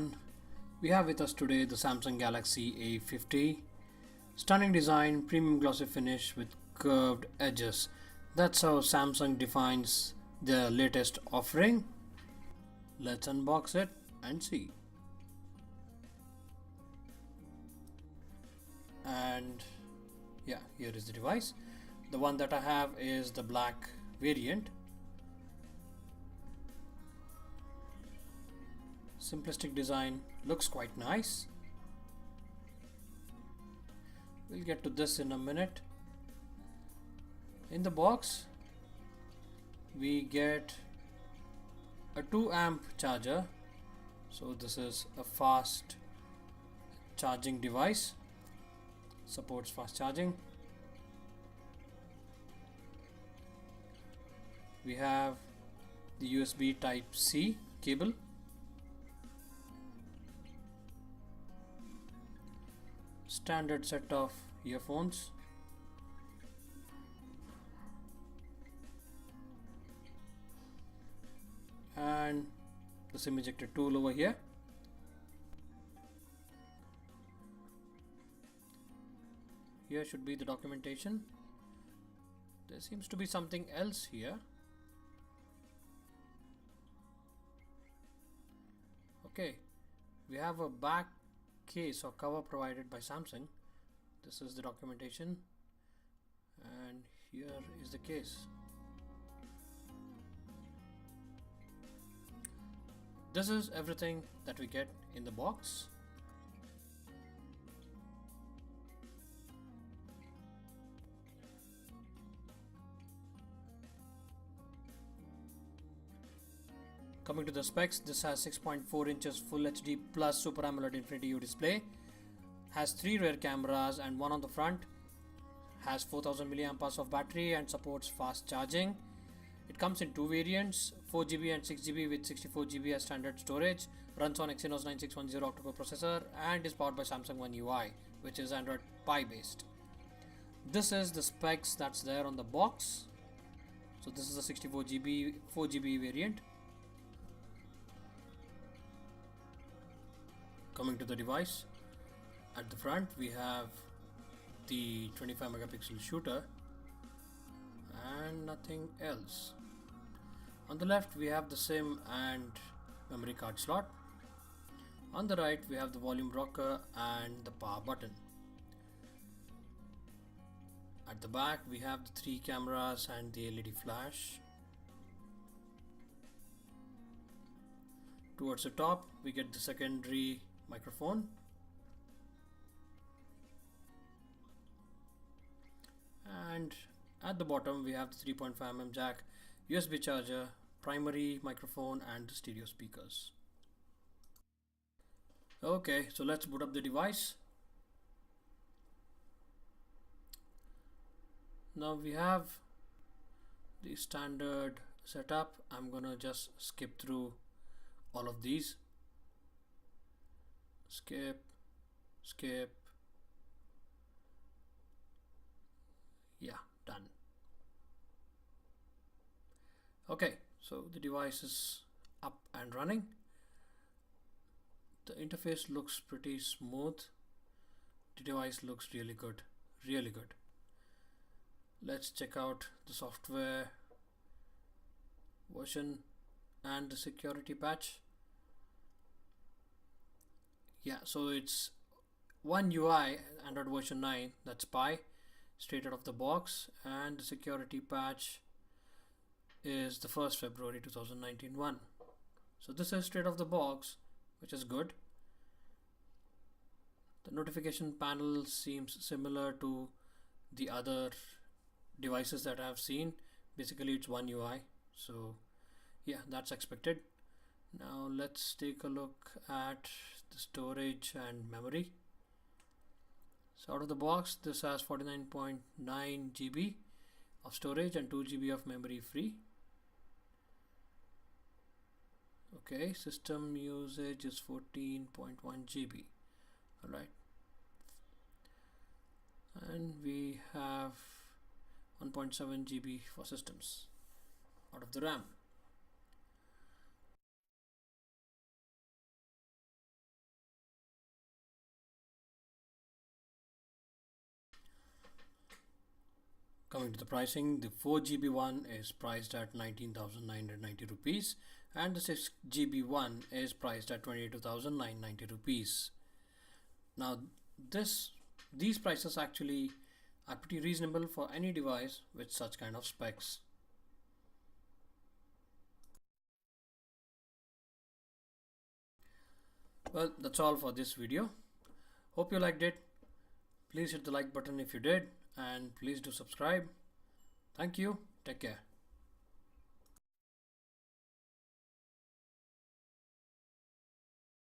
everyone. We have with us today the Samsung Galaxy A50. Stunning design, premium glossy finish with curved edges. That's how Samsung defines their latest offering. Let's unbox it and see. And yeah, here is the device. The one that I have is the black variant. Simplistic design, looks quite nice. We'll get to this in a minute. In the box we get a 2 amp charger, so this is a fast charging device, supports fast charging. We have the USB type C cable, standard set of earphones, and the SIM ejector tool over here. Here should be the documentation. There seems to be something else here. Okay, we have a back case or cover provided by Samsung. This is the documentation, and here is the case. This is everything that we get in the box. Coming to the specs, this has 6.4 inches Full HD Plus Super AMOLED Infinity U display, has 3 rear cameras and 1 on the front, has 4000 mAh of battery and supports fast charging. It comes in 2 variants, 4GB and 6GB with 64GB as standard storage, runs on Exynos 9610 octa-core processor and is powered by Samsung One UI, which is Android Pie based. This is the specs that's there on the box. So this is a 64GB 4GB variant. Coming to the device, at the front we have the 25 megapixel shooter and nothing else. On the left we have the SIM and memory card slot. On the right we have the volume rocker and the power button. At the back we have the 3 cameras and the LED flash. Towards the top we get the secondary microphone, and at the bottom we have the 3.5mm jack, USB charger, primary microphone and the stereo speakers. Okay, so let's boot up the device. Now we have the standard setup. I'm gonna just skip through all of these. Skip. Yeah, done. Okay, so the device is up and running. The interface looks pretty smooth. The device looks really good, really good. Let's check out the software version and the security patch. Yeah, so it's One UI Android version 9, that's Pie, straight out of the box, and the security patch is the 1st February 2019 one. So this is straight off the box, which is good. The notification panel seems similar to the other devices that I've seen. Basically it's One UI, so yeah, that's expected. Now let's take a look at the storage and memory. So out of the box this has 49.9 GB of storage and 2 GB of memory free. Okay, system usage is 14.1 GB. Alright, and we have 1.7 GB for systems out of the RAM. Coming to the pricing, the 4GB one is priced at 19,990 rupees and the 6GB one is priced at 22,990 rupees. Now these prices actually are pretty reasonable for any device with such kind of specs. Well, that's all for this video. Hope you liked it. Please hit the like button if you did, and please do subscribe. Thank you. Take care.